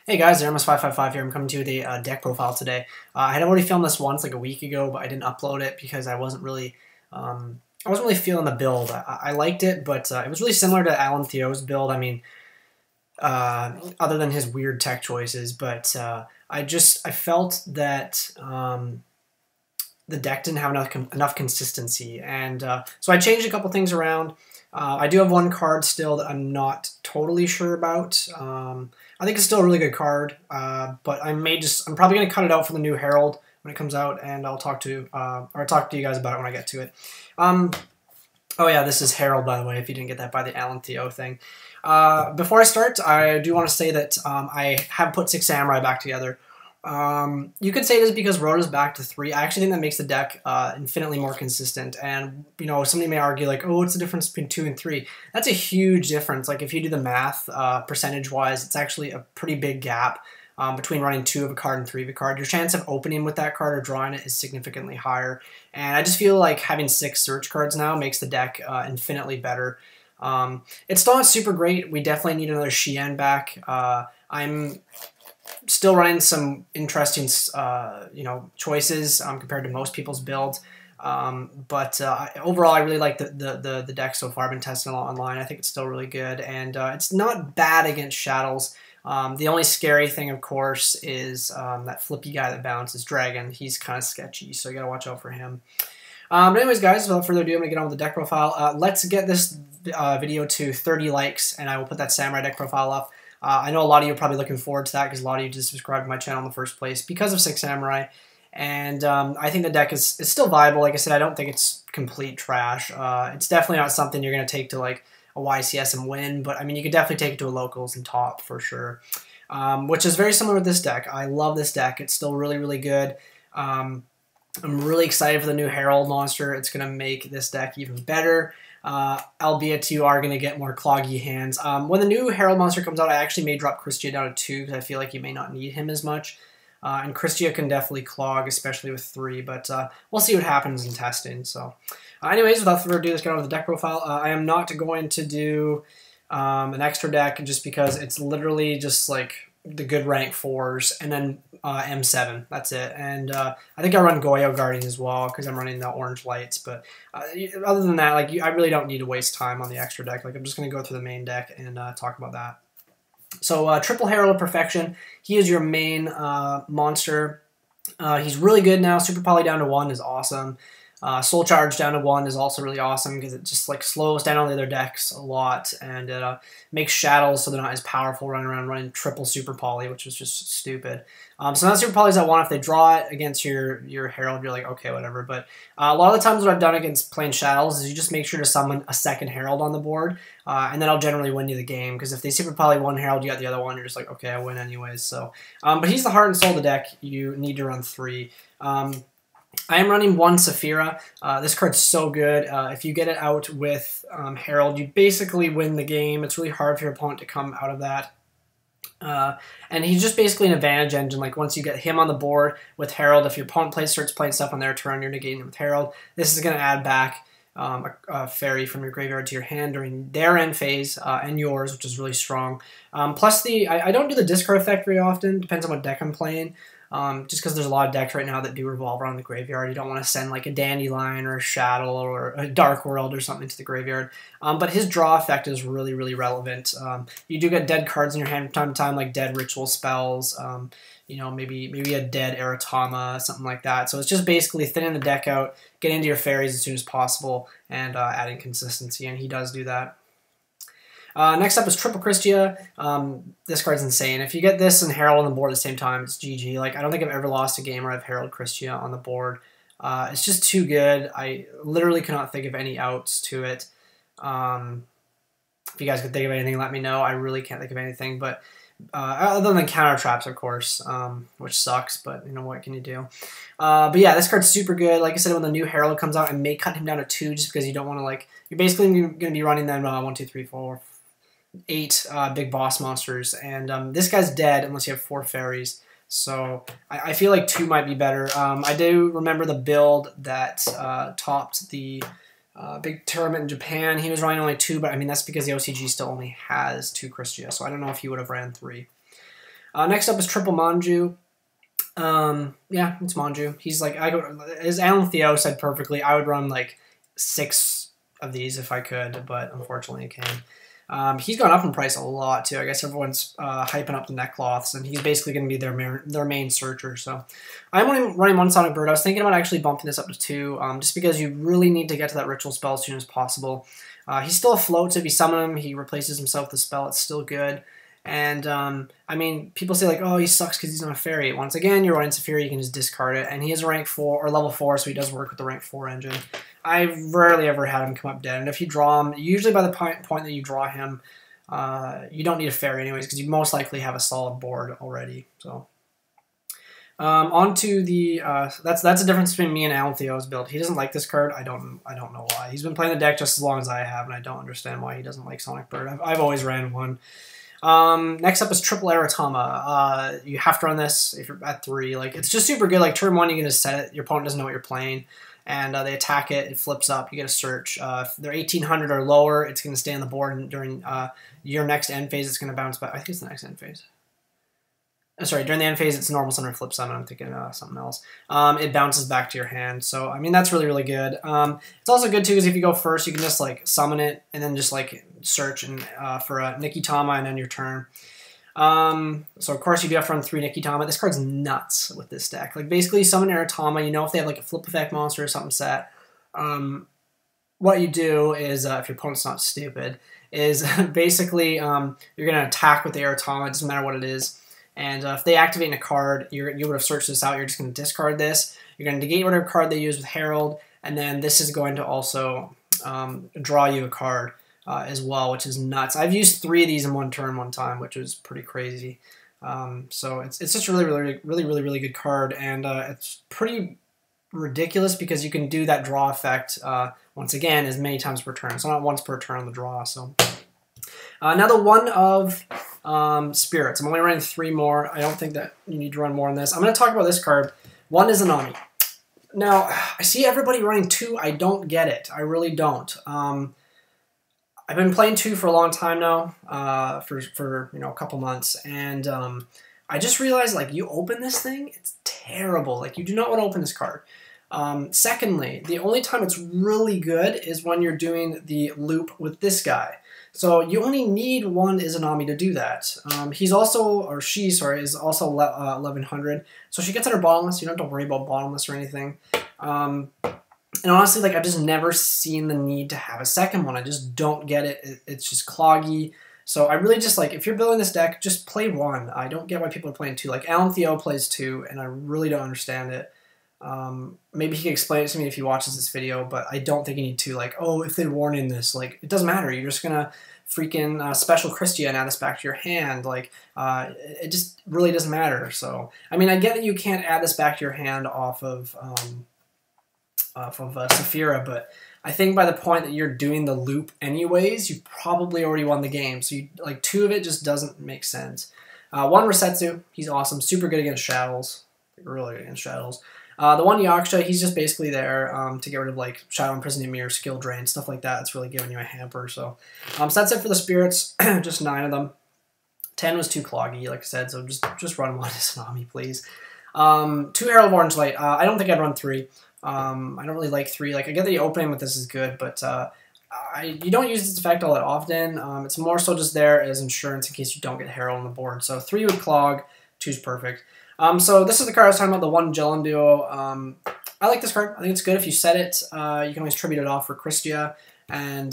Hey guys, Aramus555 here. I'm coming to you with a deck profile today. I had already filmed this once, like a week ago, but I didn't upload it because I wasn't really feeling the build. I liked it, but it was really similar to Alan Theo's build. I mean, other than his weird tech choices, but I felt that the deck didn't have enough consistency, and so I changed a couple things around. I do have one card still that I'm not totally sure about. I think it's still a really good card, but I'm probably going to cut it out for the new Herald when it comes out, and I'll talk to you guys about it when I get to it. Oh yeah, this is Herald, by the way, if you didn't get that by the Alan Theo thing. Before I start, I do want to say that I have put 6 Samurai back together. You could say this because Rhoda's back to 3. I actually think that makes the deck infinitely more consistent. And, you know, somebody may argue, like, oh, what's the difference between 2 and 3? That's a huge difference. Like, if you do the math percentage-wise, it's actually a pretty big gap between running 2 of a card and 3 of a card. Your chance of opening with that card or drawing it is significantly higher. And I just feel like having 6 search cards now makes the deck infinitely better. It's still not super great. We definitely need another Shien back. I'm still running some interesting, choices compared to most people's builds. But overall, I really like the deck so far. I've been testing a lot online. I think it's still really good, and it's not bad against Shadows. The only scary thing, of course, is that flippy guy that bounces Dragon. He's kind of sketchy, so you gotta watch out for him. But anyways, guys, without further ado, I'm gonna get on with the deck profile. Let's get this video to 30 likes, and I will put that Samurai deck profile up. I know a lot of you are probably looking forward to that because a lot of you just subscribed to my channel in the first place because of 6 Samurai. And I think the deck is still viable. Like I said, I don't think it's complete trash. It's definitely not something you're going to take to like a YCS and win, but I mean, you could definitely take it to a locals and top for sure, which is very similar with this deck. I love this deck. It's still really, really good. I'm really excited for the new Herald monster. It's going to make this deck even better. Albeit you are going to get more cloggy hands. When the new Herald monster comes out, I actually may drop Kristya down to 2 because I feel like you may not need him as much. And Kristya can definitely clog, especially with 3, but we'll see what happens in testing. So, anyways, without further ado, let's get on to the deck profile. I am not going to do an extra deck just because it's literally just like the good rank 4s and then M7. That's it. And I think I run Goyo Guardian as well because I'm running the orange lights. But other than that, like I really don't need to waste time on the extra deck. Like I'm just going to go through the main deck and talk about that. So triple Herald of Perfection. He is your main monster. He's really good now. Super Poly down to 1 is awesome. Soul Charge down to 1 is also really awesome because it just like slows down all the other decks a lot and it makes Shadows so they're not as powerful running around running triple Super Poly, which was just stupid. So now Super Polys I want, if they draw it against your Herald, you're like, okay, whatever. But a lot of the times what I've done against playing Shadows is you just make sure to summon a second Herald on the board, and then I'll generally win you the game, because if they Super Poly one Herald, you got the other one, you're just like, okay, I win anyways. So, but he's the heart and soul of the deck. You need to run 3. I am running 1 Saffira. This card's so good. If you get it out with Herald, you basically win the game. It's really hard for your opponent to come out of that. And he's just basically an advantage engine. Like once you get him on the board with Herald, if your opponent starts playing stuff on their turn, you're negating it with Herald. This is going to add back a fairy from your graveyard to your hand during their end phase and yours, which is really strong. Plus I don't do the discard effect very often. Depends on what deck I'm playing. Just because there's a lot of decks right now that do revolve around the graveyard. You don't want to send like a Dandelion or a Shadow or a Dark World or something to the graveyard. But his draw effect is really, really relevant. You do get dead cards in your hand from time to time, like dead ritual spells, maybe a dead Aratama, something like that. So it's just basically thinning the deck out, getting into your fairies as soon as possible, and adding consistency, and he does do that. Next up is Triple Kristya. This card's insane. If you get this and Herald on the board at the same time, it's GG. Like, I don't think I've ever lost a game where I've Herald Kristya on the board. It's just too good. I literally cannot think of any outs to it. If you guys could think of anything, let me know. I really can't think of anything, but other than counter traps, of course, which sucks, but you know, what can you do? But yeah, this card's super good. Like I said, when the new Herald comes out, I may cut him down to 2 just because you don't want to, like, you're basically going to be running them 1, 2, 3, 4, 8 big boss monsters, and this guy's dead unless you have 4 fairies. So I feel like 2 might be better. I do remember the build that topped the big tournament in Japan. He was running only 2, but I mean that's because the OCG still only has 2 Kristya, so I don't know if he would have ran 3. Next up is triple Manju. Yeah, it's Manju. He's like, as Alan Theo said perfectly, I would run like 6 of these if I could, but unfortunately I can't. He's gone up in price a lot too. I guess everyone's hyping up the neckcloths, and he's basically going to be their main searcher. So I'm only running 1 Sonic Bird. I was thinking about actually bumping this up to 2, just because you really need to get to that ritual spell as soon as possible. He's still afloat, so if you summon him, he replaces himself with the spell. It's still good. And, I mean, people say, like, oh, he sucks because he's not a fairy. Once again, you're running Saffira, you can just discard it. And he is a rank 4, or level 4, so he does work with the rank 4 engine. I've rarely ever had him come up dead. And if you draw him, usually by the point that you draw him, you don't need a fairy anyways, because you most likely have a solid board already. So, on to the, that's the difference between me and Alan Theo's build. He doesn't like this card. I don't know why. He's been playing the deck just as long as I have, and I don't understand why he doesn't like Sonic Bird. I've always ran one. Next up is triple Aratama. You have to run this if you're at 3. Like, it's just super good. Like, turn 1, you can just set it. Your opponent doesn't know what you're playing. And they attack it. It flips up. You get a search. If they're 1800 or lower, it's going to stay on the board. And during your next end phase, it's going to bounce back. I think it's the next end phase. Sorry, during the end phase, it's normal summon or flip summon. I'm thinking something else. It bounces back to your hand. So, I mean, that's really, really good. It's also good, too, because if you go first, you can just, like, summon it and then just, like, search and for a Nikitama and end your turn. So, of course, you do have to run 3 Nikitama. This card's nuts with this deck. Like, basically, you summon Aratama. You know if they have, like, a flip effect monster or something set. What you do is, if your opponent's not stupid, is basically you're going to attack with the Aratama. It doesn't matter what it is. And if they activate in a card, you would have searched this out. You're just going to discard this. You're going to negate whatever card they use with Herald. And then this is going to also draw you a card as well, which is nuts. I've used 3 of these in one turn one time, which was pretty crazy. So it's just a really good card. And it's pretty ridiculous because you can do that draw effect, once again, as many times per turn. So not once per turn on the draw. So now the one of spirits. I'm only running 3 more. I don't think that you need to run more on this. I'm going to talk about this card. 1 is Izanami. Now, I see everybody running 2. I don't get it. I really don't. I've been playing 2 for a long time now, for you know, a couple months, and I just realized, like, you open this thing, it's terrible. Like, you do not want to open this card. Secondly, the only time it's really good is when you're doing the loop with this guy. So you only need 1 Izanami to do that. He's also, or she, sorry, is also 1100. So she gets under bottomless. You don't have to worry about bottomless or anything. And honestly, like, I've just never seen the need to have a second one. I just don't get it. It's just cloggy. So I really just, like, if you're building this deck, just play 1. I don't get why people are playing 2. Like, Alan Theo plays 2, and I really don't understand it. Maybe he can explain it to me if he watches this video, but I don't think you need to, like, oh, if they warn in this, like, it doesn't matter. You're just gonna freaking special Kristya and add this back to your hand. Like, it just really doesn't matter. So, I mean, I get that you can't add this back to your hand off of Saffira, but I think by the point that you're doing the loop anyways, you probably already won the game. So, like, 2 of it just doesn't make sense. 1 Rasetsu, he's awesome, super good against Shadows, really good against Shadows. The 1 Yaksha, he's just basically there to get rid of, like, Shadow Imprisoning Mirror, Skill Drain, stuff like that. It's really giving you a hamper. So, so that's it for the spirits. Just 9 of them. 10 was too cloggy, like I said, so just run 1 Izanami, please. 2 Herald of Orange Light. I don't think I'd run 3. I don't really like 3. Like, I get the opening with this is good, but you don't use this effect all that often. It's more so just there as insurance in case you don't get Herald on the board. So 3 would clog, 2's perfect. So this is the card I was talking about, the 1 Gellenduo. I like this card. I think it's good if you set it. You can always tribute it off for Kristya, and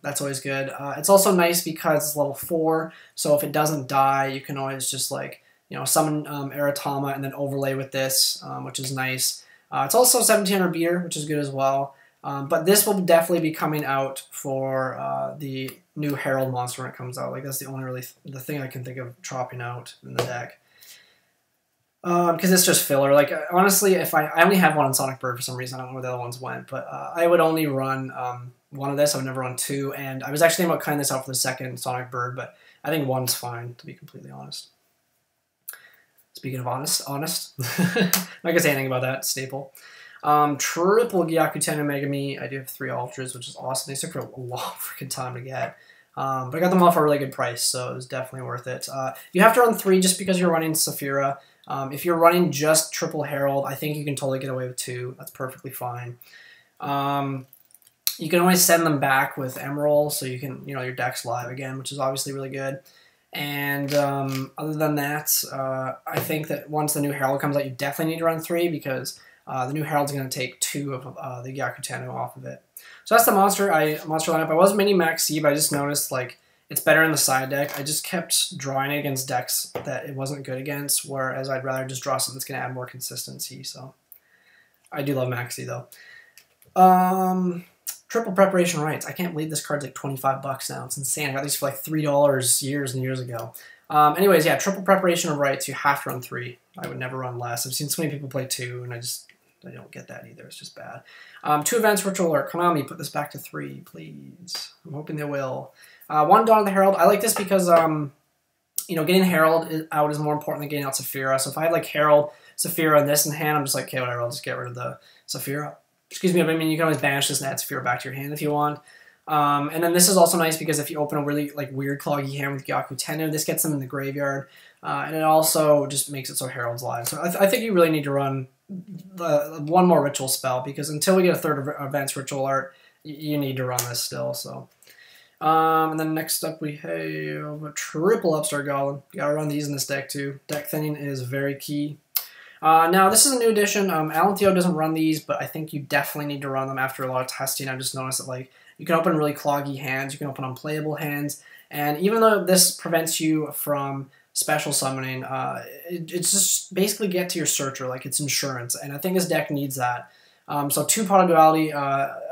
that's always good. It's also nice because it's level 4, so if it doesn't die, you can always just, like, you know, summon Aratama and then overlay with this, which is nice. It's also 1700 beater, which is good as well. But this will definitely be coming out for the new Herald monster when it comes out. Like, that's the only really the thing I can think of dropping out in the deck. Because it's just filler. Like, honestly, if I only have 1 on Sonic Bird for some reason. I don't know where the other ones went, but I would only run 1 of this. I would never run 2, and I was actually thinking about cutting this out for the 2nd Sonic Bird, but I think 1's fine, to be completely honest. Speaking of honest, I'm not gonna say anything about that. Staple. Triple Gyakutenno Megami. I do have 3 ultras, which is awesome. They took for a long freaking time to get. But I got them all for a really good price, so it was definitely worth it. You have to run 3 just because you're running Saffira. If you're running just triple Herald, I think you can totally get away with 2. That's perfectly fine. You can always send them back with Emerald, so you can, your deck's live again, which is obviously really good. And other than that, I think that once the new Herald comes out, you definitely need to run 3 because the new Herald's going to take 2 of the Gyakutenno off of it. So that's the monster lineup. I was mini max C, but I just noticed like it's better in the side deck. I just kept drawing it against decks that it wasn't good against, whereas I'd rather just draw something that's going to add more consistency. So I do love max C though. Triple Preparation Rites. I can't believe this card's like 25 bucks now. It's insane. I got these for like $3 years and years ago. Anyways, yeah, Triple Preparation of Rites. You have to run 3. I would never run less. I've seen so many people play 2, and I don't get that either. It's just bad. 2 events, Ritual Alert. Konami, put this back to 3, please. I'm hoping they will. 1 Dawn of the Herald. I like this because, getting Herald out is more important than getting out Saffira. So if I had like Herald, Saffira, and this in hand, I'm just like, okay, whatever. I'll just get rid of the Saffira. Excuse me, but I mean, you can always banish this and add Saffira back to your hand if you want. And then this is also nice because if you open a really like weird cloggy hand with Gyakutenno, this gets them in the graveyard. And it also just makes it so Herald's live. So I think you really need to run one more ritual spell because until we get a 3rd events Ritual Art, you need to run this still. So, and then next up we have a triple Upstart Goblin. You gotta run these in this deck too. Deck thinning is very key. Now, this is a new edition. Alan Theo doesn't run these, but I think you definitely need to run them after a lot of testing. I've just noticed that like you can open really cloggy hands, you can open unplayable hands, and even though this prevents you from special summoning, it's just basically get to your searcher, like it's insurance, and I think this deck needs that. So 2 Pot of Duality,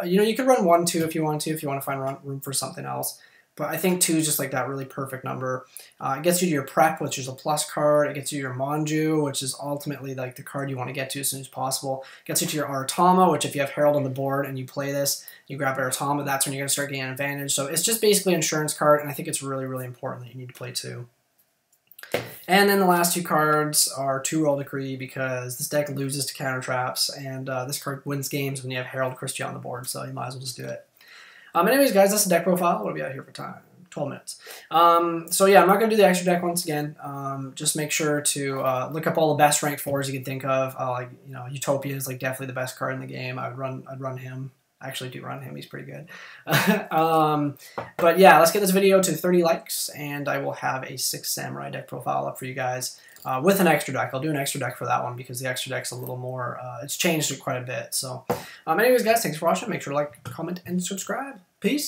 you could run 1, 2 if you want to find room for something else. But I think 2 is just like that really perfect number. It gets you to your Prep, which is a plus card. It gets you your Manju, which is ultimately like the card you want to get to as soon as possible. It gets you to your Aratama, which if you have Herald on the board and you play this, you grab Aratama, that's when you're going to start getting an advantage. So it's just basically an insurance card, and I think it's really, really important that you need to play 2. And then the last 2 cards are 2 Roll Decree because this deck loses to counter traps, and this card wins games when you have Herald Kristya on the board, so you might as well just do it. Anyways, guys, that's the deck profile. What are we at here for time? 12 minutes. So yeah, I'm not going to do the extra deck once again. Just make sure to look up all the best ranked 4s you can think of. Utopia is like definitely the best card in the game. I'd run him. I actually do run him. He's pretty good. But yeah, let's get this video to 30 likes, and I will have a 6 Samurai deck profile up for you guys with an extra deck. I'll do an extra deck for that one because the extra deck's a little more, it's changed it quite a bit. So anyways, guys, thanks for watching. Make sure to like, comment, and subscribe. Peace.